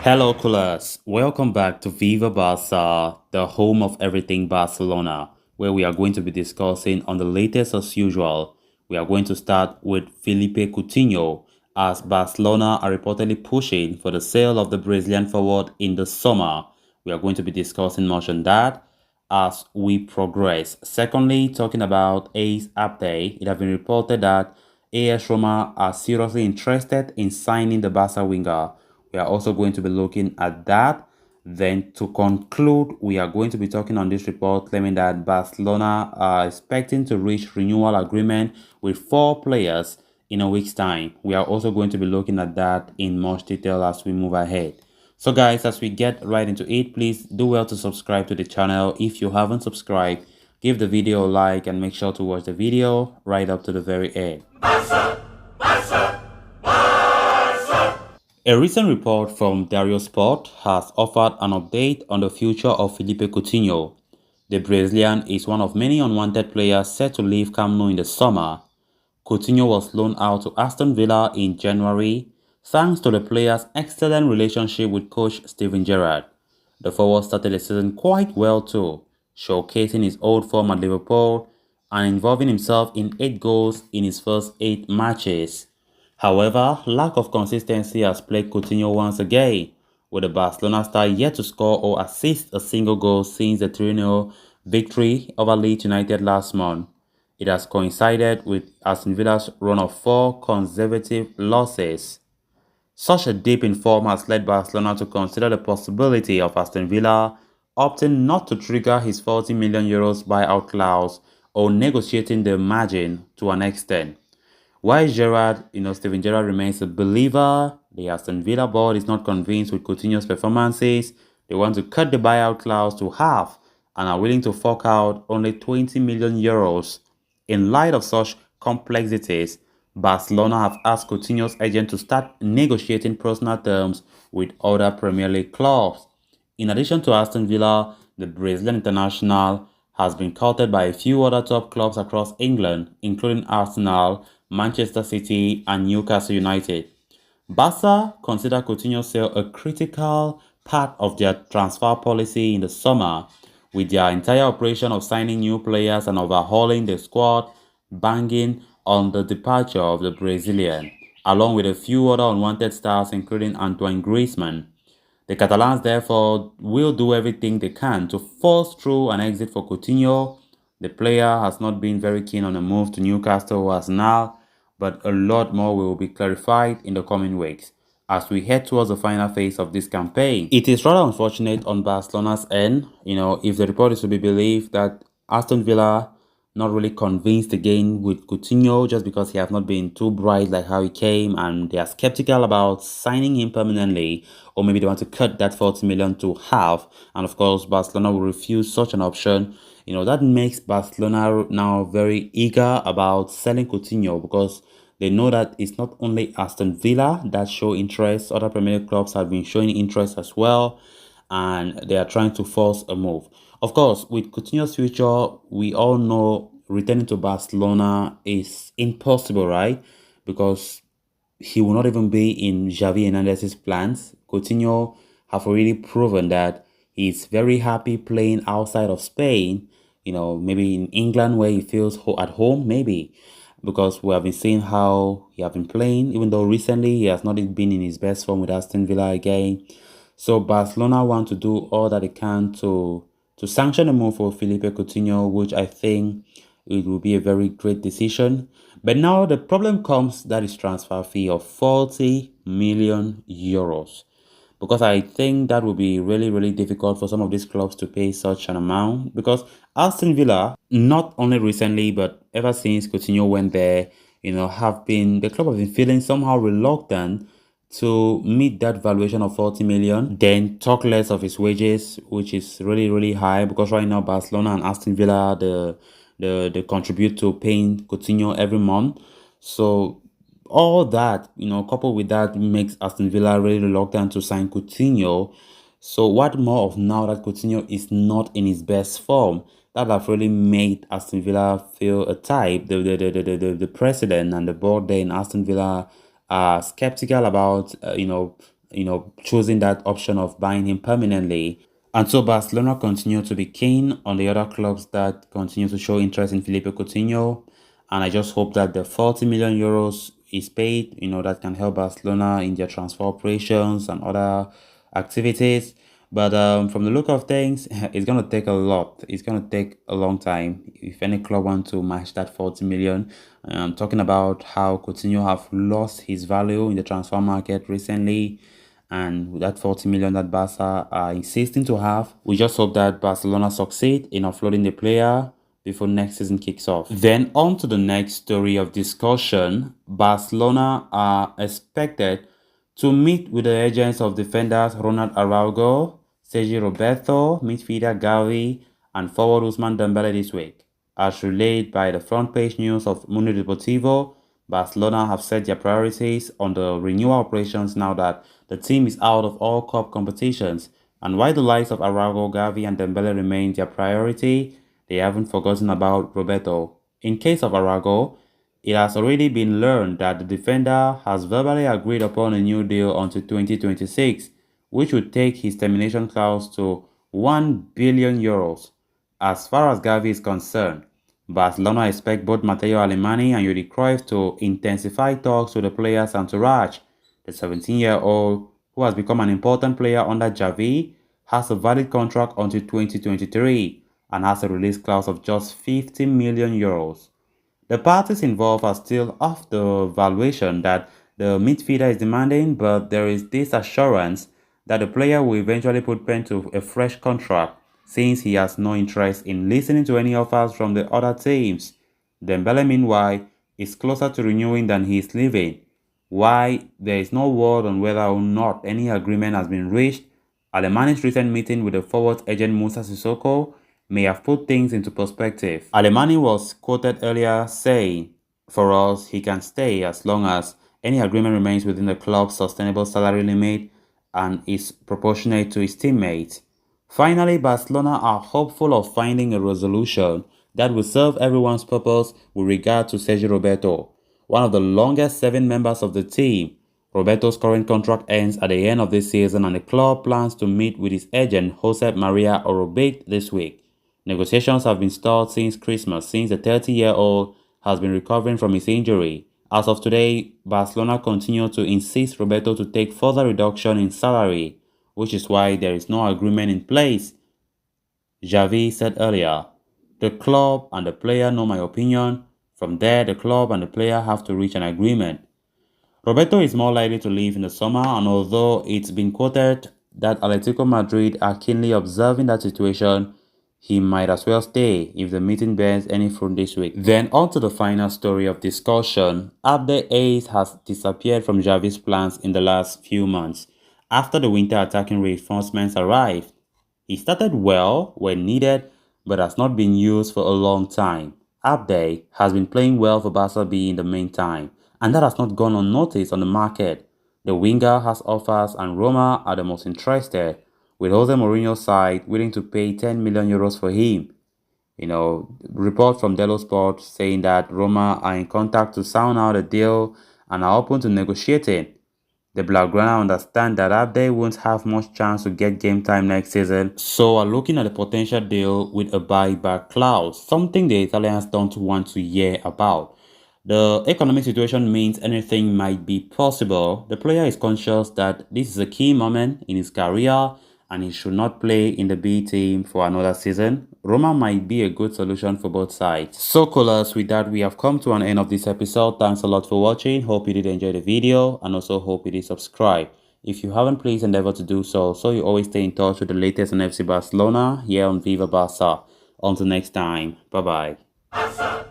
Hello, coolers. Welcome back to Viva Barca, the home of everything Barcelona, where we are going to be discussing on the latest as usual. We are going to start with Felipe Coutinho, as Barcelona are reportedly pushing for the sale of the Brazilian forward in the summer. We are going to be discussing much on that as we progress. Secondly, talking about Ace Abde, it has been reported that AS Roma are seriously interested in signing the Barca winger. We are also going to be looking at that. Then to conclude, we are going to be talking on this report claiming that Barcelona are expecting to reach renewal agreement with 4 players in a week's time. We are also going to be looking at that in much detail as we move ahead. So guys, as we get right into it, please do well to subscribe to the channel. If you haven't subscribed, give the video a like and make sure to watch the video right up to the very end. A recent report from Dario Sport has offered an update on the future of Felipe Coutinho. The Brazilian is one of many unwanted players set to leave Camp Nou in the summer. Coutinho was loaned out to Aston Villa in January, thanks to the player's excellent relationship with coach Steven Gerrard. The forward started the season quite well too, showcasing his old form at Liverpool and involving himself in 8 goals in his first 8 matches. However, lack of consistency has plagued Coutinho once again, with the Barcelona star yet to score or assist a single goal since the 3-0 victory over Leeds United last month. It has coincided with Aston Villa's run of 4 consecutive losses. Such a dip in form has led Barcelona to consider the possibility of Aston Villa opting not to trigger his €40 million buyout clause or negotiating the margin to an extent. While Steven Gerrard remains a believer, the Aston Villa board is not convinced with Coutinho's performances. They want to cut the buyout clause to half and are willing to fork out only €20 million. In light of such complexities, Barcelona have asked Coutinho's agent to start negotiating personal terms with other Premier League clubs. In addition to Aston Villa, the Brazilian international has been courted by a few other top clubs across England, including Arsenal, Manchester City, and Newcastle United. Barca consider Coutinho's sale a critical part of their transfer policy in the summer, with their entire operation of signing new players and overhauling the squad banging on the departure of the Brazilian, along with a few other unwanted stars including Antoine Griezmann. The Catalans therefore will do everything they can to force through an exit for Coutinho. The player has not been very keen on a move to Newcastle or Arsenal, but a lot more will be clarified in the coming weeks as we head towards the final phase of this campaign. It is rather unfortunate on Barcelona's end, if the report is to be believed, that Aston Villa not really convinced again with Coutinho just because he has not been too bright like how he came, and they are skeptical about signing him permanently, or maybe they want to cut that 40 million to half, and of course Barcelona will refuse such an option. That makes Barcelona now very eager about selling Coutinho because they know that it's not only Aston Villa that show interest, other Premier League clubs have been showing interest as well, and they are trying to force a move. Of course, with Coutinho's future, we all know returning to Barcelona is impossible, right? Because he will not even be in Xavi Hernandez's plans. Coutinho have already proven that he's very happy playing outside of Spain, maybe in England where he feels at home, maybe. Because we have been seeing how he has been playing, even though recently he has not been in his best form with Aston Villa again. So Barcelona want to do all that they can to sanction a move for Felipe Coutinho, which I think it will be a very great decision. But now the problem comes, that is transfer fee of €40 million. Because I think that will be really, really difficult for some of these clubs to pay such an amount. Because Aston Villa, not only recently, but ever since Coutinho went there, the club have been feeling somehow reluctant to meet that valuation of 40 million, then talk less of his wages, which is really, really high, because right now Barcelona and Aston Villa, they contribute to paying Coutinho every month. So all that, coupled with that, makes Aston Villa really reluctant to sign Coutinho. So what more of now that Coutinho is not in his best form? That have really made Aston Villa feel a type. The president and the board there in Aston Villa are skeptical about choosing that option of buying him permanently. And so Barcelona continue to be keen on the other clubs that continue to show interest in Felipe Coutinho. And I just hope that the 40 million euros is paid, that can help Barcelona in their transfer operations and other activities. But from the look of things, it's going to take a lot. It's going to take a long time if any club want to match that 40 million. I'm talking about how Coutinho have lost his value in the transfer market recently, and with that 40 million that Barca are insisting to have, we just hope that Barcelona succeed in offloading the player before next season kicks off. Then on to the next story of discussion. Barcelona are expected to meet with the agents of defenders Ronald Araujo, Sergi Roberto, midfielder Gavi, and forward Ousmane Dembele this week. As relayed by the front page news of Mundo Deportivo, Barcelona have set their priorities on the renewal operations now that the team is out of all cup competitions, and while the likes of Araujo, Gavi, and Dembele remain their priority, they haven't forgotten about Roberto. In case of Araujo, it has already been learned that the defender has verbally agreed upon a new deal until 2026, which would take his termination clause to 1 billion euros. As far as Gavi is concerned, Barcelona expect both Matteo Alemany and Yuri Cruyff to intensify talks with the player's entourage. The 17-year-old, who has become an important player under Xavi, has a valid contract until 2023 and has a release clause of just 50 million euros. The parties involved are still off the valuation that the midfielder is demanding, but there is this assurance that the player will eventually put pen to a fresh contract since he has no interest in listening to any offers from the other teams. Dembele, meanwhile, is closer to renewing than he is leaving. Why there is no word on whether or not any agreement has been reached, Alemany's recent meeting with the forward agent Musa Sissoko may have put things into perspective. Alemany was quoted earlier saying, "For us, he can stay as long as any agreement remains within the club's sustainable salary limit and is proportionate to his teammates." Finally, Barcelona are hopeful of finding a resolution that will serve everyone's purpose with regard to Sergi Roberto, one of the longest serving members of the team. Roberto's current contract ends at the end of this season, and the club plans to meet with his agent Josep Maria Orobic this week. Negotiations have been stalled since Christmas, since the 30-year-old has been recovering from his injury. As of today, Barcelona continue to insist Roberto to take further reduction in salary, which is why there is no agreement in place. Xavi said earlier, "The club and the player know my opinion. From there, the club and the player have to reach an agreement." Roberto is more likely to leave in the summer, and although it's been quoted that Atletico Madrid are keenly observing that situation, he might as well stay if the meeting bears any fruit this week. Then on to the final story of discussion. Abde Ace has disappeared from Xavi's plans in the last few months after the winter attacking reinforcements arrived. He started well when needed, but has not been used for a long time. Abde has been playing well for Barca B in the meantime, and that has not gone unnoticed on the market. The winger has offers, and Roma are the most interested, with Jose Mourinho's side willing to pay 10 million euros for him. Report from Delo Sport saying that Roma are in contact to sound out a deal and are open to negotiating. The Blaugrana understand that Abde won't have much chance to get game time next season, so are looking at a potential deal with a buyback clause, something the Italians don't want to hear about. The economic situation means anything might be possible. The player is conscious that this is a key moment in his career and he should not play in the B team for another season. Roma might be a good solution for both sides. So callers, with that, we have come to an end of this episode. Thanks a lot for watching. Hope you did enjoy the video and also hope you did subscribe. If you haven't, please endeavor to do so you always stay in touch with the latest on FC Barcelona here on Viva Barca. Until next time, bye bye.